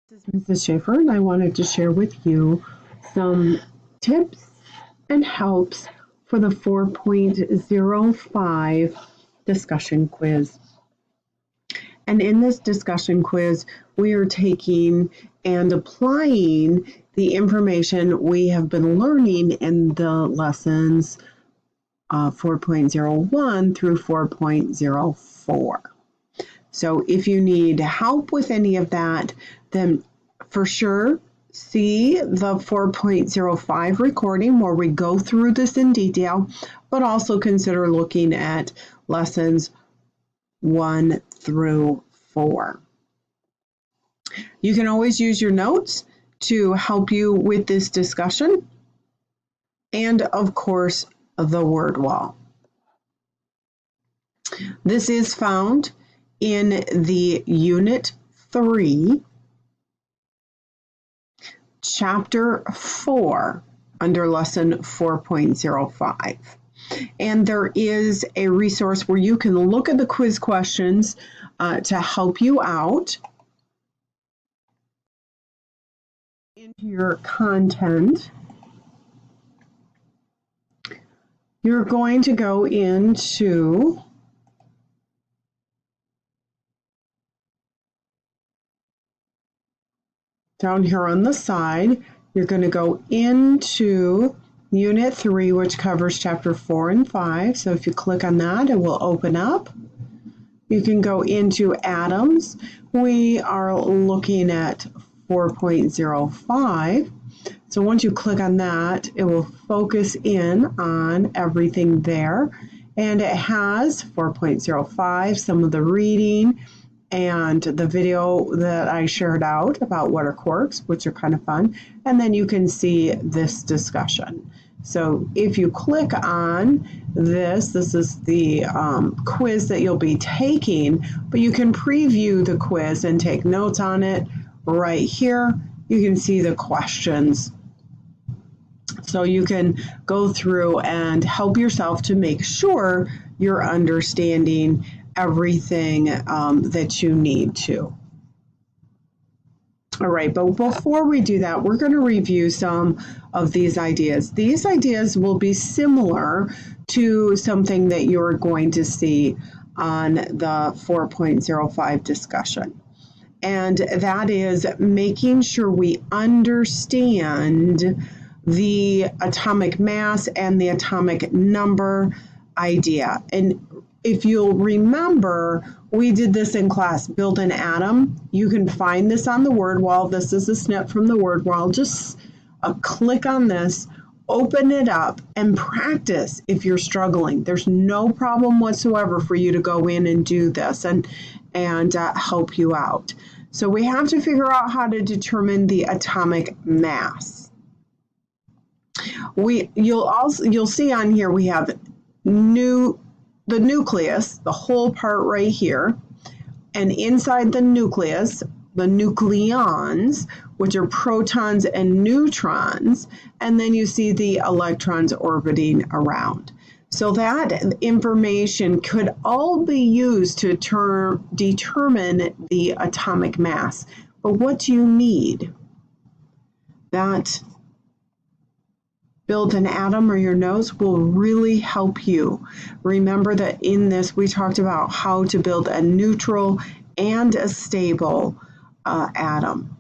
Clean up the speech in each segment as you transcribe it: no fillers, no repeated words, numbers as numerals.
This is Mrs. Schaefer, and I wanted to share with you some tips and helps for the 4.05 discussion quiz. And in this discussion quiz, we are taking and applying the information we have been learning in the lessons 4.01 through 4.04. So if you need help with any of that, then for sure see the 4.05 recording where we go through this in detail, but also consider looking at lessons 1 through 4. You can always use your notes to help you with this discussion, and of course, the word wall. This is found in the Unit 3, Chapter 4, under Lesson 4.05. And there is a resource where you can look at the quiz questions to help you out into your content. You're going to go into down here on the side, you're going to go into Unit 3, which covers Chapter 4 and 5. So if you click on that, it will open up. You can go into atoms. We are looking at 4.05. So once you click on that, it will focus in on everything there. And it has 4.05, some of the reading, and the video that I shared out about what are quarks, which are kind of fun. And then you can see this discussion. So if you click on this is the quiz that you'll be taking, but you can preview the quiz and take notes on it right here. You can see the questions. So you can go through and help yourself to make sure you're understanding everything that you need to. All right, but before we do that, we're going to review some of these ideas. These ideas will be similar to something that you're going to see on the 4.05 discussion. And that is making sure we understand the atomic mass and the atomic number idea. And if you'll remember, we did this in class, build an atom. You can find this on the word wall. This is a snip from the word wall. Just click on this, open it up, and practice if you're struggling. There's no problem whatsoever for you to go in and do this and help you out. So we have to figure out how to determine the atomic mass. You'll see on here we have the nucleus, the whole part right here, and inside the nucleus, the nucleons, which are protons and neutrons, and then you see the electrons orbiting around. So that information could all be used to determine the atomic mass. But what do you need? That build an atom or your notes will really help you. Remember that in this we talked about how to build a neutral and a stable atom.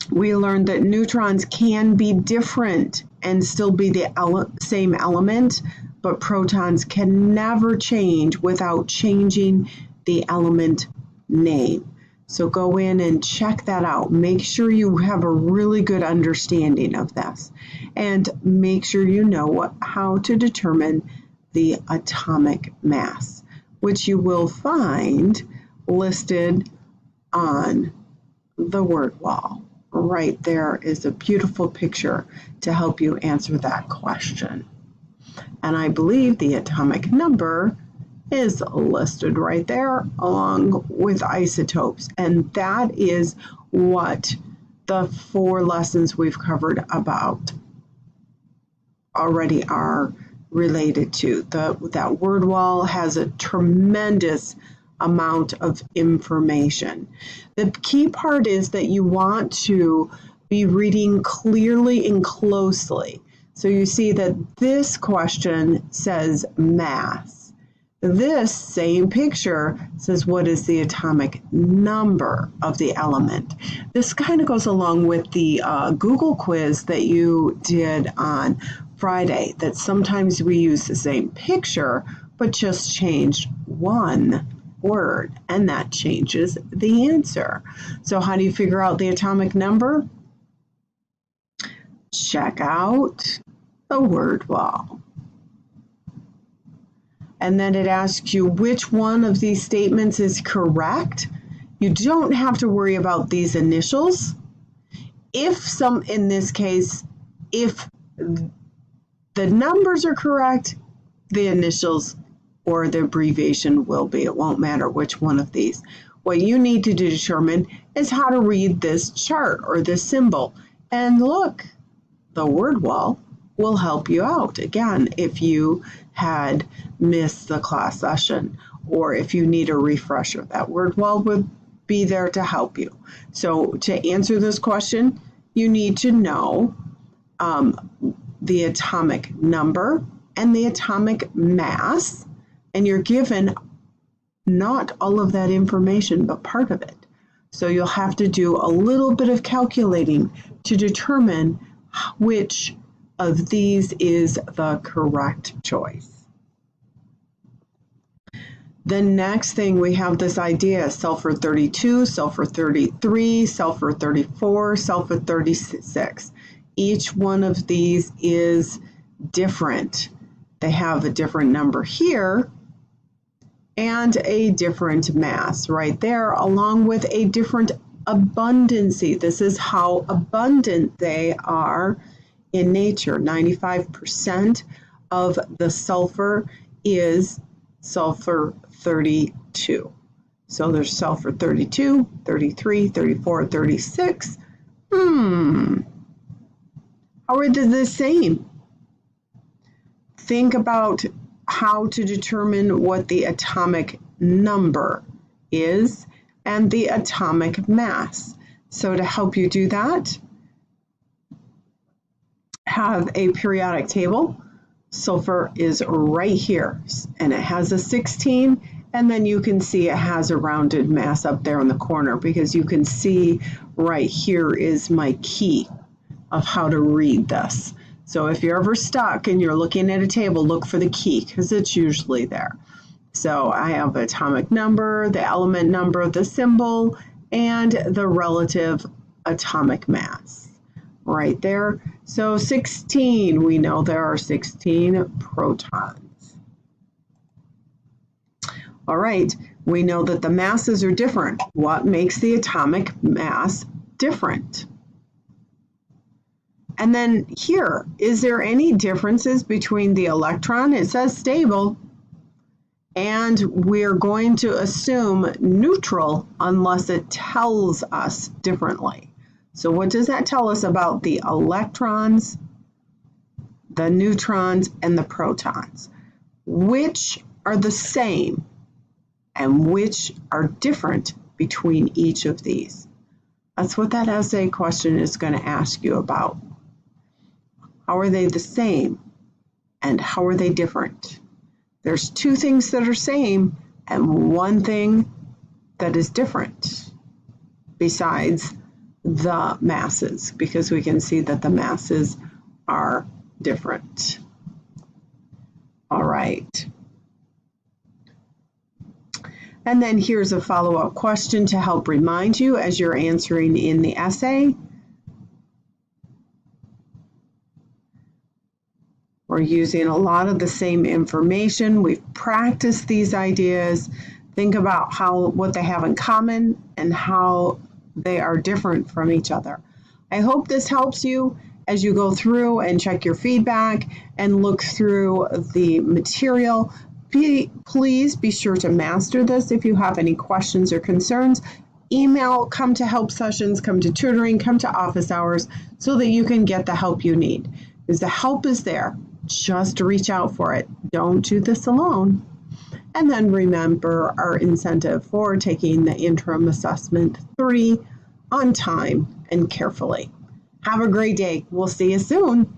We learned that neutrons can be different and still be the same element, but protons can never change without changing the element name. So go in and check that out. Make sure you have a really good understanding of this, and make sure you know how to determine the atomic mass, which you will find listed on the word wall. Right there is a beautiful picture to help you answer that question. And I believe the atomic number is listed right there along with isotopes. And that is what the 4 lessons we've covered about already are related to. That word wall has a tremendous amount of information. The key part is that you want to be reading clearly and closely. So you see that this question says mass. This same picture says what is the atomic number of the element. This kind of goes along with the Google quiz that you did on Friday, that sometimes we use the same picture but just change one word, and that changes the answer. So how do you figure out the atomic number? Check out the word wall. And then it asks you which one of these statements is correct. You don't have to worry about these initials. In this case, if the numbers are correct, the initials or the abbreviation will be. It won't matter which one of these. What you need to determine is how to read this chart or this symbol. And look, the word wall will help you out. Again, if you had missed the class session or if you need a refresher, that word wall would be there to help you. So to answer this question, you need to know the atomic number and the atomic mass, and you're given not all of that information, but part of it. So you'll have to do a little bit of calculating to determine which of these is the correct choice. The next thing, we have this idea: sulfur 32, sulfur 33, sulfur 34, sulfur 36. Each one of these is different. They have a different number here and a different mass right there, along with a different abundancy. This is how abundant they are in nature. 95% of the sulfur is sulfur 32. So there's sulfur 32, 33, 34, 36. How are they the same? Think about how to determine what the atomic number is and the atomic mass. So to help you do that, have a periodic table. Sulfur is right here, and it has a 16, and then you can see it has a rounded mass up there in the corner, because you can see right here is my key of how to read this. So if you're ever stuck and you're looking at a table, look for the key, because it's usually there. So I have the atomic number, the element number, the symbol, and the relative atomic mass right there. So 16, we know there are 16 protons. All right, we know that the masses are different. What makes the atomic mass different? And then here, is there any differences between the electron? It says stable, and we're going to assume neutral unless it tells us differently. So what does that tell us about the electrons, the neutrons, and the protons? Which are the same and which are different between each of these? That's what that essay question is going to ask you about. How are they the same and how are they different? There's two things that are same and one thing that is different besides the masses, because we can see that the masses are different. All right. And then here's a follow-up question to help remind you as you're answering in the essay. We're using a lot of the same information. We've practiced these ideas. Think about what they have in common and how they are different from each other. I hope this helps you as you go through and check your feedback and look through the material. Please be sure to master this. If you have any questions or concerns, email, come to help sessions, come to tutoring, come to office hours so that you can get the help you need. Because the help is there. Just reach out for it. Don't do this alone. And then remember our incentive for taking the interim assessment 3 on time and carefully. Have a great day. We'll see you soon.